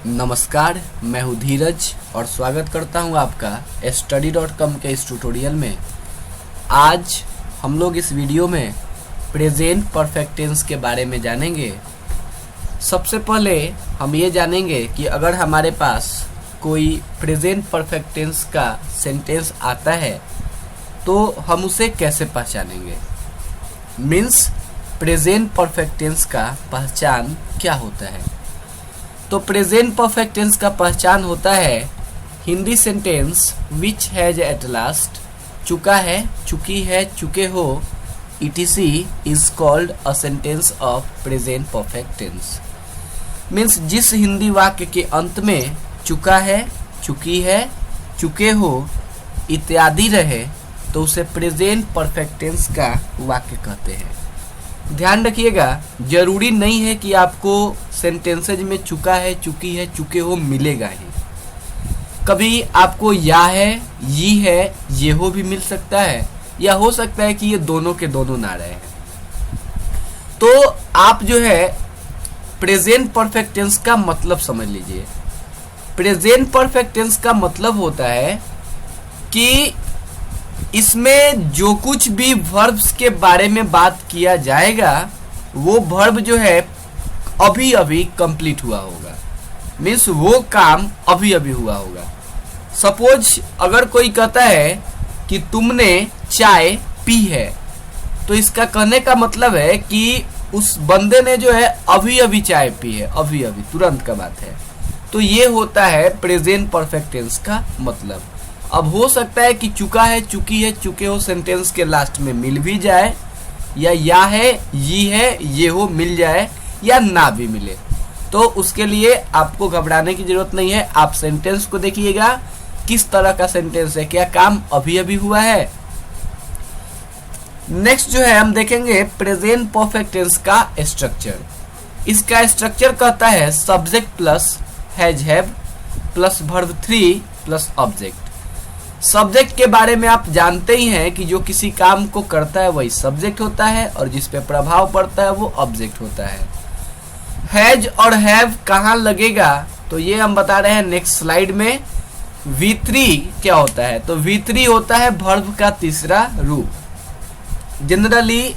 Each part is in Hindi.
नमस्कार, मैं हूँ धीरज और स्वागत करता हूँ आपका study.com के इस ट्यूटोरियल में। आज हम लोग इस वीडियो में प्रेजेंट परफेक्ट टेंस के बारे में जानेंगे। सबसे पहले हम ये जानेंगे कि अगर हमारे पास कोई प्रेजेंट परफेक्ट टेंस का सेंटेंस आता है तो हम उसे कैसे पहचानेंगे। मीन्स प्रेजेंट परफेक्ट टेंस का पहचान क्या होता है। तो प्रेजेंट परफेक्ट टेंस का पहचान होता है Hindi sentence which has at last, चुका है, चुकी है, चुके हो, etc is called a sentence of present perfect tense. Means जिस हिंदी वाक्य के अंत में चुका है, चुकी है, चुके हो इत्यादि रहे तो उसे प्रेजेंट परफेक्ट टेंस का वाक्य कहते हैं। ध्यान रखिएगा, जरूरी नहीं है कि आपको सेंटेंसेज में चुका है, चुकी है, चुके हो मिलेगा ही। कभी आपको या है, ये है, ये हो भी मिल सकता है, या हो सकता है कि ये दोनों के दोनों ना रहे हैं। तो आप जो है प्रेजेंट परफेक्ट टेंस का मतलब समझ लीजिए। प्रेजेंट परफेक्ट टेंस का मतलब होता है कि इसमें जो कुछ भी वर्ब्स के बारे में बात किया जाएगा वो वर्ब जो है अभी अभी कंप्लीट हुआ होगा। मीन्स वो काम अभी अभी हुआ होगा। सपोज अगर कोई कहता है कि तुमने चाय पी है, तो इसका कहने का मतलब है कि उस बंदे ने जो है अभी अभी चाय पी है, अभी अभी, तुरंत का बात है। तो ये होता है प्रेजेंट परफेक्ट टेंस का मतलब। अब हो सकता है कि चुका है, चुकी है, चुके हो सेंटेंस के लास्ट में मिल भी जाए, या है, ये हो मिल जाए, या ना भी मिले। तो उसके लिए आपको घबराने की जरूरत नहीं है। आप सेंटेंस को देखिएगा किस तरह का सेंटेंस है, क्या काम अभी अभी हुआ है। नेक्स्ट जो है हम देखेंगे प्रेजेंट परफेक्ट टेंस का स्ट्रक्चर। इसका स्ट्रक्चर कहता है subject plus has have plus verb 3 plus object. Subject के बारे में आप जानते ही हैं कि जो किसी काम को करता है वही सब्जेक्ट होता है और जिस पे प्रभाव पड़ता है वो ऑब्जेक्ट होता है। हैज और हैव कहाँ लगेगा तो ये हम बता रहे हैं नेक्स्ट स्लाइड में। V3 क्या होता है, तो V3 होता है वर्ब का तीसरा रूप। जनरली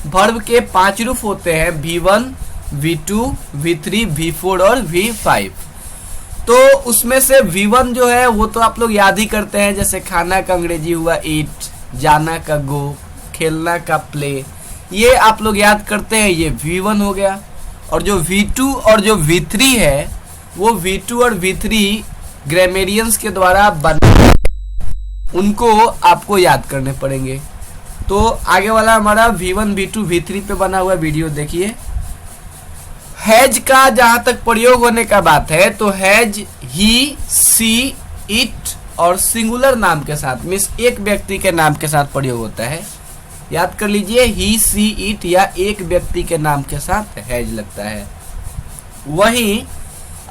वर्ब के 5 रूप होते हैं, V1, V2, V3, V4 और V5। तो उसमें से V1 जो है वो तो आप लोग याद ही करते हैं, जैसे खाना का अंग्रेजी हुआ ईट, जाना का गो, खेलना का प्ले, ये आप लोग याद करते हैं, ये V1 हो गया। और जो V2 और जो V3 है वो V2 और V3 ग्रामेरियंस के द्वारा बने, उनको आपको याद करने पड़ेंगे। तो आगे वाला हमारा V1, V2, V3 पे बना हुआ वीडियो देखिए। हैज का जहां तक प्रयोग होने का बात है तो हैज ही, सी, इट और सिंगुलर नाम के साथ, मीन्स एक व्यक्ति के नाम के साथ प्रयोग होता है। याद कर लीजिए, ही, सी, इट या एक व्यक्ति के नाम के साथ हैज लगता है। वहीं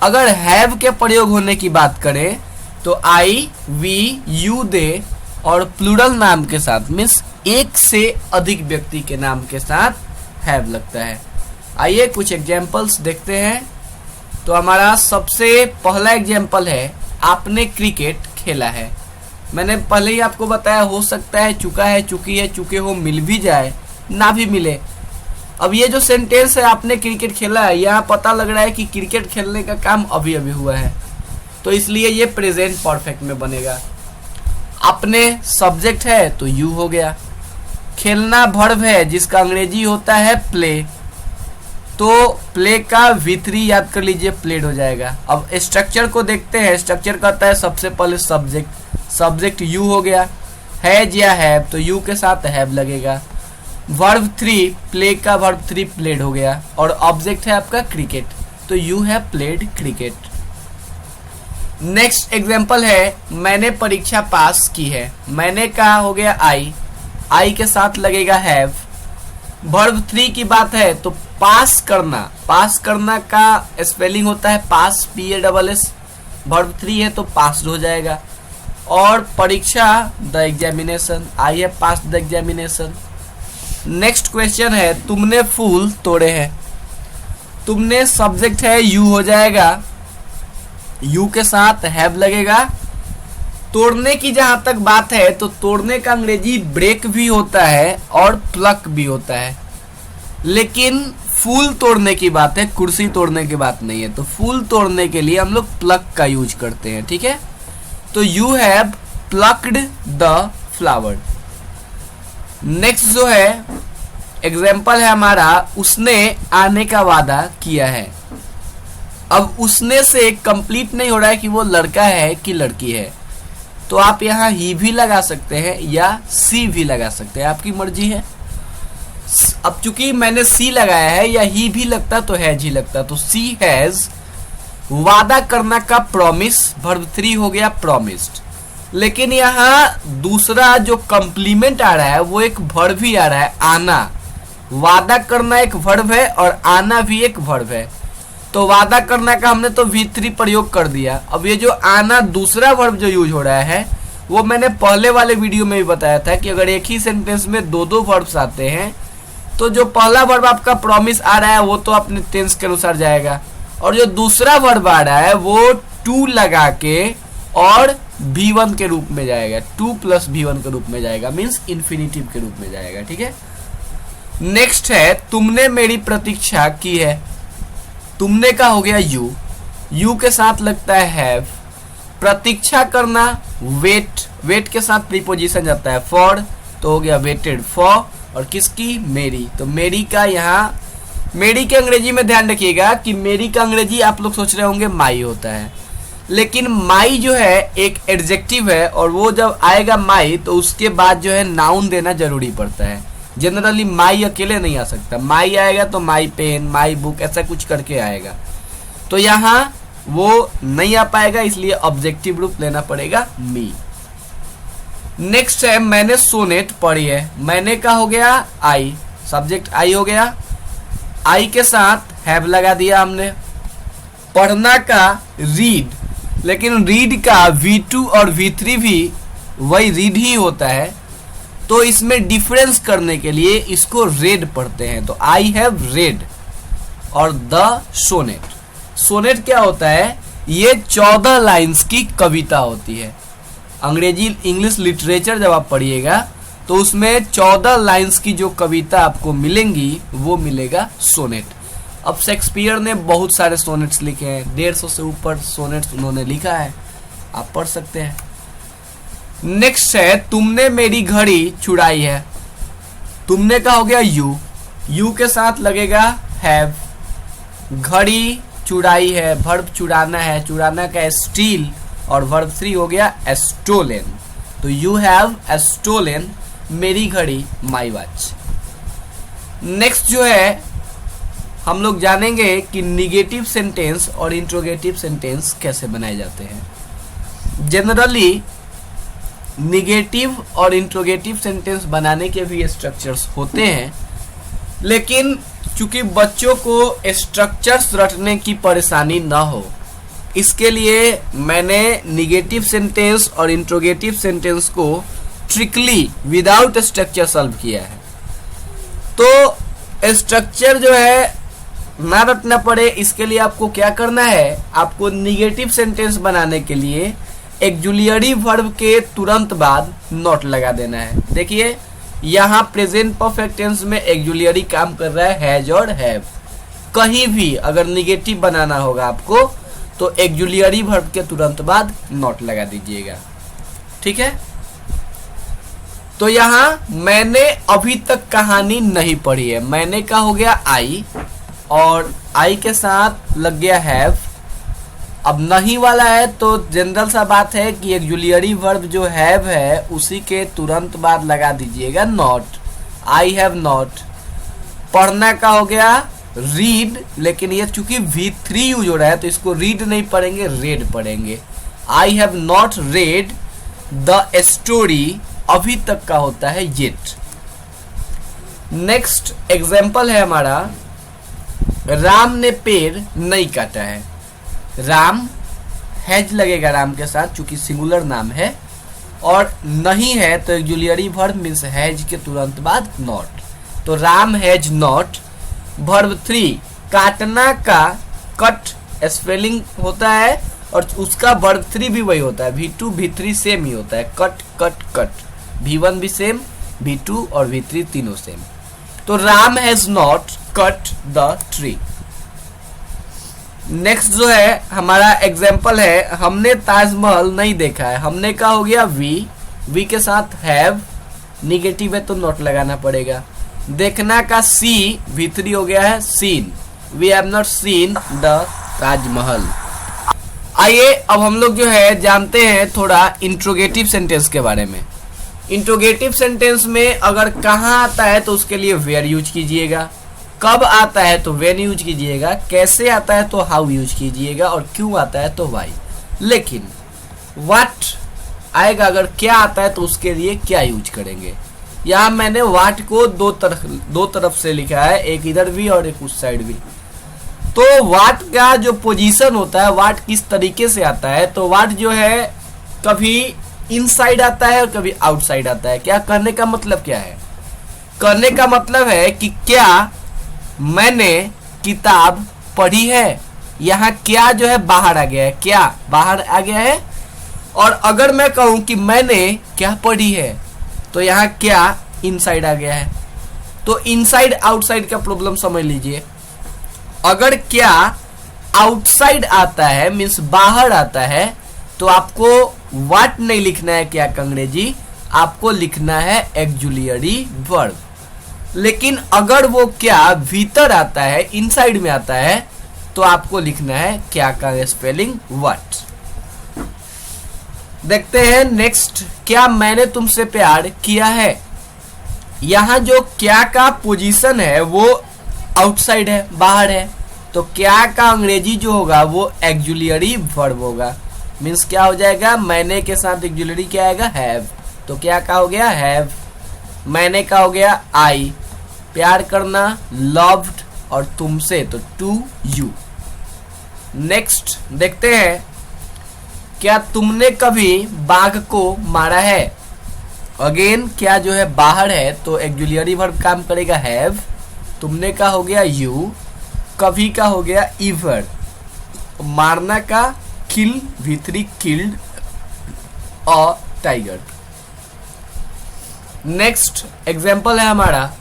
अगर हैव के प्रयोग होने की बात करें तो आई, वी, यू, दे और प्लूरल नाम के साथ, मीन्स एक से अधिक व्यक्ति के नाम के साथ हैव लगता है। आइए कुछ एग्जाम्पल्स देखते हैं। तो हमारा सबसे पहला एग्जाम्पल है, आपने क्रिकेट खेला है। मैंने पहले ही आपको बताया, हो सकता है चुका है, चुकी है, चुके हो मिल भी जाए, ना भी मिले। अब ये जो सेंटेंस है आपने क्रिकेट खेला है, यहाँ पता लग रहा है कि क्रिकेट खेलने का काम अभी अभी हुआ है, तो इसलिए ये प्रेजेंट परफेक्ट में बनेगा। आपने सब्जेक्ट है तो यू हो गया। खेलना वर्ब है जिसका अंग्रेजी होता है प्ले, तो प्ले का V3 याद कर लीजिए, प्लेड हो जाएगा। अब स्ट्रक्चर को देखते हैं। स्ट्रक्चर कहता है सबसे पहले सब्जेक्ट यू हो गया, हैज या हैव तो यू के साथ हैव लगेगा। वर्ब 3, प्ले का वर्ब 3 प्लेड हो गया, और ऑब्जेक्ट है आपका क्रिकेट, तो you have played cricket. Next example है, मैंने परीक्षा पास की है। मैंने का हो गया आई के साथ लगेगा हैव। वर्ब 3 की बात है तो पास करना का स्पेलिंग होता है पास, PASS। वर्ब 3 है तो पास हो जाएगा। और परीक्षा the examination, I have pass the examination. Next question है, तुमने फूल तोड़े हैं। तुमने सब्जेक्ट है यू हो जाएगा, यू के साथ हैव लगेगा। तोड़ने की जहां तक बात है तो तोड़ने का अंग्रेजी ब्रेक भी होता है और प्लक भी होता है, लेकिन फूल तोड़ने की बात है, कुर्सी तोड़ने की बात नहीं है। तो फूल तोड़ने के लिए हम लोग प्लक का यूज करते हैं, ठीक है। तो you have plucked the flower. Next जो है एग्जाम्पल है हमारा, उसने आने का वादा किया है। अब उसने से कंप्लीट नहीं हो रहा है कि वो लड़का है कि लड़की है, तो आप यहाँ ही भी लगा सकते हैं या सी भी लगा सकते हैं, आपकी मर्जी है। अब चूंकि मैंने सी लगाया है, या ही भी लगता तो हैज ही लगता, तो सी हैज वादा करना का प्रॉमिस, वर्ब 3 हो गया प्रॉमिस्ड। लेकिन यहाँ दूसरा जो कॉम्प्लीमेंट आ रहा है वो एक वर्ब ही आ रहा है, आना। वादा करना एक वर्ब है और आना भी एक वर्ब है। तो वादा करना का हमने तो V3 प्रयोग कर दिया। अब ये जो आना दूसरा वर्ब जो यूज हो रहा है, वो मैंने पहले वाले वीडियो में भी बताया था कि अगर एक ही सेंटेंस में दो दो वर्ब्स आते हैं तो जो पहला वर्ब आपका प्रॉमिस आ रहा है वो तो अपने टेंस के अनुसार जाएगा, और जो दूसरा वर्ब आ रहा है वो टू लगा के और V1 के रूप में जाएगा, 2 + V1 के रूप में जाएगा, मीन्स इन्फिनिटिव के रूप में जाएगा, ठीक है। नेक्स्ट है तुमने मेरी प्रतीक्षा की है। तुमने का हो गया यू, यू के साथ लगता है हैव। प्रतीक्षा करना वेट, वेट के साथ प्रीपोजिशन जाता है फॉर, तो हो गया वेटेड फॉर। और किसकी? मेरी। तो मेरी का यहाँ, मेरी के अंग्रेजी में ध्यान रखिएगा कि मेरी का अंग्रेजी आप लोग सोच रहे होंगे माई होता है, लेकिन माई जो है एक एडजेक्टिव है, और वो जब आएगा माई तो उसके बाद जो है नाउन देना जरूरी पड़ता है। जनरली माई अकेले नहीं आ सकता, माई आएगा तो माई पेन, माई बुक, ऐसा कुछ करके आएगा। तो यहाँ वो नहीं आ पाएगा, इसलिए ऑब्जेक्टिव रूप लेना पड़ेगा मी। नेक्स्ट है मैंने सोनेट पढ़ी है। मैंने का हो गया आई, सब्जेक्ट आई हो गया, आई के साथ हैव लगा दिया हमने। पढ़ना का रीड, लेकिन रीड का V2 और V3 भी वही रीड ही होता है, तो इसमें डिफरेंस करने के लिए इसको रेड पढ़ते हैं। तो आई हैव रेड। और द सोनेट, सोनेट क्या होता है? ये 14 लाइंस की कविता होती है। अंग्रेजी इंग्लिश लिटरेचर जब आप पढ़िएगा तो उसमें 14 लाइंस की जो कविता आपको मिलेंगी वो मिलेगा सोनेट। अब शेक्सपियर ने बहुत सारे सोनेट्स लिखे हैं, 150 से ऊपर सोनेट्स उन्होंने लिखा है, आप पढ़ सकते हैं। नेक्स्ट है तुमने मेरी घड़ी छुड़ाई है। तुमने का हो गया यू, यू के साथ लगेगा हैव। घड़ी चुराई है, वर्ब चुराना है, चुराना का स्टील, और वर्ब 3 हो गया स्टोलन। तो यू हैव स्टोलन मेरी घड़ी, माई वॉच। नेक्स्ट जो है हम लोग जानेंगे कि निगेटिव सेंटेंस और इंट्रोगेटिव सेंटेंस कैसे बनाए जाते हैं। जनरली निगेटिव और इंट्रोगेटिव सेंटेंस बनाने के भी स्ट्रक्चर्स होते हैं, लेकिन चूंकि बच्चों को स्ट्रक्चर्स रटने की परेशानी ना हो, इसके लिए मैंने निगेटिव सेंटेंस और इंट्रोगेटिव सेंटेंस को ट्रिकली विदाउट स्ट्रक्चर सॉल्व किया है। तो स्ट्रक्चर जो है ना रटना पड़े, इसके लिए आपको क्या करना है, आपको निगेटिव सेंटेंस बनाने के लिए एक्जुलियरी वर्ब के तुरंत बाद नॉट लगा देना है। देखिए यहाँ प्रेजेंट परफेक्ट टेंस में एक्जुलियरी काम कर रहा है हैज और हैव। कहीं भी अगर निगेटिव बनाना होगा आपको तो एक्जुलियरी वर्ब के तुरंत बाद नॉट लगा दीजिएगा, ठीक है। तो यहाँ मैंने अभी तक कहानी नहीं पढ़ी है, मैंने का हो गया आई, और आई के साथ लग गया हैव। अब नहीं वाला है तो जनरल सा बात है कि एक्जुलियरी वर्ब जो हैव है उसी के तुरंत बाद लगा दीजिएगा नॉट, आई हैव नॉट। पढ़ना का हो गया रीड, लेकिन ये चूंकि V3 यूज हो रहा है तो इसको रीड नहीं पढ़ेंगे, रेड पढ़ेंगे। I have not read the story, अभी तक का होता है येट। नेक्स्ट एग्जाम्पल है हमारा, राम ने पेड़ नहीं काटा है। राम हैज लगेगा राम के साथ चूंकि सिंगुलर नाम है, और नहीं है तो एक्जुलियरी वर्ब मीन्स हैज के तुरंत बाद नॉट। तो राम हैज नॉट। वर्ब 3 काटना का कट स्पेलिंग होता है और उसका वर्ब 3 भी वही होता है, V2 V3 सेम ही होता है, कट कट कट, V1 भी सेम, V2 और V3 तीनों सेम। तो Ram has not cut the tree. Next जो है हमारा एग्जाम्पल है, हमने ताजमहल नहीं देखा है। हमने का हो गया वी के साथ हैव, निगेटिव है तो नॉट लगाना पड़ेगा। देखना का सी, V3 हो गया है seen, we have not seen the Taj Mahal. आइए अब हम लोग जो है जानते हैं थोड़ा इंट्रोगेटिव सेंटेंस के बारे में। इंट्रोगेटिव सेंटेंस में अगर कहाँ आता है तो उसके लिए वेयर यूज कीजिएगा, कब आता है तो व्हेन यूज कीजिएगा, कैसे आता है तो हाउ यूज कीजिएगा, और क्यों आता है तो व्हाई। लेकिन व्हाट आएगा, अगर क्या आता है तो उसके लिए क्या यूज करेंगे। यहाँ मैंने व्हाट को दो तरफ से लिखा है, एक इधर भी और एक उस साइड भी। तो व्हाट का जो पोजीशन होता है, व्हाट किस तरीके से आता है, तो व्हाट जो है कभी इनसाइड आता है और कभी आउटसाइड आता है। क्या कहने का मतलब क्या है, कहने का मतलब है कि क्या मैंने किताब पढ़ी है। यहाँ क्या जो है बाहर आ गया है, क्या बाहर आ गया है। और अगर मैं कहूं कि मैंने क्या पढ़ी है तो यहाँ क्या इनसाइड आ गया है। तो इनसाइड आउटसाइड का प्रॉब्लम समझ लीजिए। अगर क्या आउटसाइड आता है मीन्स बाहर आता है तो आपको व्हाट नहीं लिखना है क्या का अंग्रेजी, आपको लिखना है ऑक्सिलियरी वर्ब। लेकिन अगर वो क्या भीतर आता है, इनसाइड में आता है, तो आपको लिखना है क्या का स्पेलिंग व्हाट। देखते हैं नेक्स्ट, क्या मैंने तुमसे प्यार किया है। यहाँ जो क्या का पोजीशन है वो आउटसाइड है, बाहर है, तो क्या का अंग्रेजी जो होगा वो ऑक्सिलियरी वर्ब होगा। मीन्स क्या हो जाएगा, मैंने के साथ ऑक्सिलियरी क्या आएगा, हैव। तो क्या का हो गया हैव, मैंने का हो गया आई, प्यार करना लव्ड, और तुमसे तो टू यू। नेक्स्ट देखते हैं, क्या तुमने कभी बाघ को मारा है। अगेन क्या जो है बाहर है तो ऑक्सिलियरी वर्ब काम करेगा हैव, तुमने का हो गया यू, कभी का हो गया ईवर, मारना का किल, V3 killed a tiger. Next example है हमारा,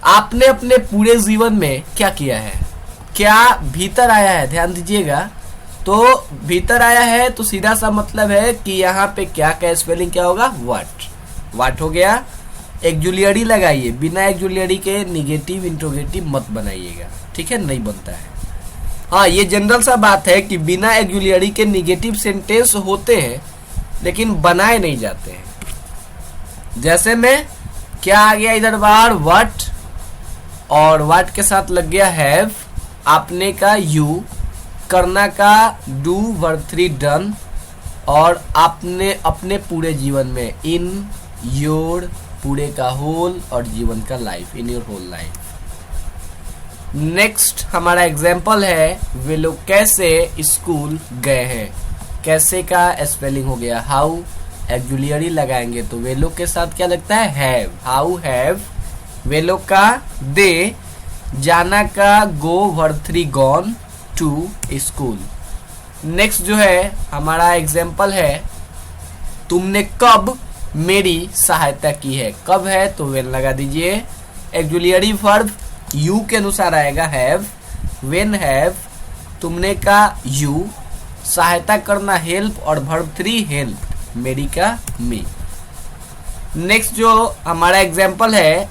आपने अपने पूरे जीवन में क्या किया है। क्या भीतर आया है, ध्यान दीजिएगा। तो भीतर आया है तो सीधा सा मतलब है कि यहाँ पे क्या का स्पेलिंग क्या होगा, व्हाट। व्हाट हो गया, ऑक्सिलियरी लगाइए, बिना ऑक्सिलियरी के निगेटिव इंट्रोगेटिव मत बनाइएगा, ठीक है, नहीं बनता है। हाँ, ये जनरल सा बात है कि बिना ऑक्सिलियरी के निगेटिव सेंटेंस होते हैं लेकिन बनाए नहीं जाते हैं। जैसे में क्या आ गया इधर बाहर व्हाट, और व्हाट के साथ लग गया हैव, आपने का यू, करना का डू वर्ब 3 डन, और आपने अपने पूरे जीवन में इन योर, पूरे का होल, और जीवन का life, in your whole life. Next हमारा एग्जाम्पल है, वे लोग कैसे स्कूल गए हैं। कैसे का स्पेलिंग हो गया हाउ, ऑक्सिलियरी लगाएंगे तो वे लोग के साथ क्या लगता है हैव, हाउ हैव वे लोग का, दे, जाना का go verb 3 gone to school. Next जो है हमारा एग्जाम्पल है, तुमने कब मेरी सहायता की है। कब है तो वेन लगा दीजिए, ऑक्सिलियरी वर्ब यू के अनुसार आएगा हैव, वेन हैव, तुमने का यू, सहायता करना हेल्प, और वर्ब 3 हेल्प, मेरी का मी। नेक्स्ट जो हमारा एग्जाम्पल है,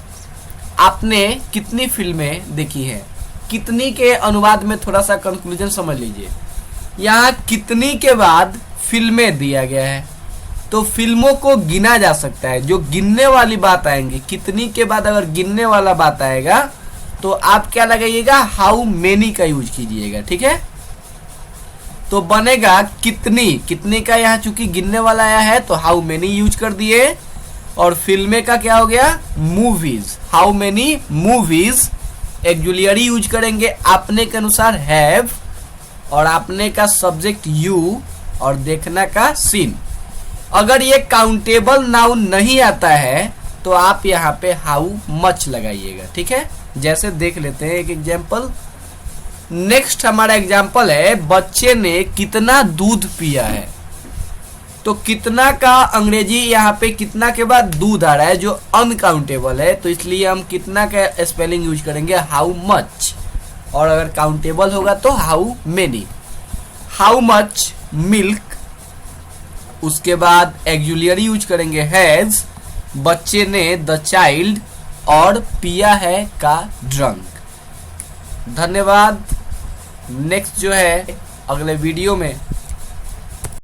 आपने कितनी फिल्में देखी हैं। कितनी के अनुवाद में थोड़ा सा कंक्लूजन समझ लीजिए। यहाँ कितनी के बाद फिल्में दिया गया है तो फिल्मों को गिना जा सकता है। जो गिनने वाली बात आएंगी, कितनी के बाद अगर गिनने वाला बात आएगा तो आप क्या लगाइएगा, हाउ मेनी का यूज कीजिएगा, ठीक है। तो बनेगा कितनी, कितनी का यहाँ चूंकि गिनने वाला आया है तो हाउ मेनी यूज कर दिए, और फिल्में का क्या हो गया, movies, how many movies. Auxiliary use करेंगे आपने के अनुसार हैव, और आपने का सब्जेक्ट यू, और देखना का सीन। अगर ये काउंटेबल नाउन नहीं आता है तो आप यहाँ पे हाउ मच लगाइएगा, ठीक है। जैसे देख लेते हैं एक एग्जाम्पल, नेक्स्ट हमारा एग्जाम्पल है बच्चे ने कितना दूध पिया है। तो कितना का अंग्रेजी यहाँ पे कितना के बाद दूध आ रहा है जो अनकाउंटेबल है, तो इसलिए हम कितना का स्पेलिंग यूज करेंगे हाउ मच, और अगर काउंटेबल होगा तो how many. How much milk, उसके बाद एक्जुलियरी यूज करेंगे हैज, बच्चे ने द चाइल्ड, और पिया है का ड्रंक। धन्यवाद। नेक्स्ट जो है अगले वीडियो में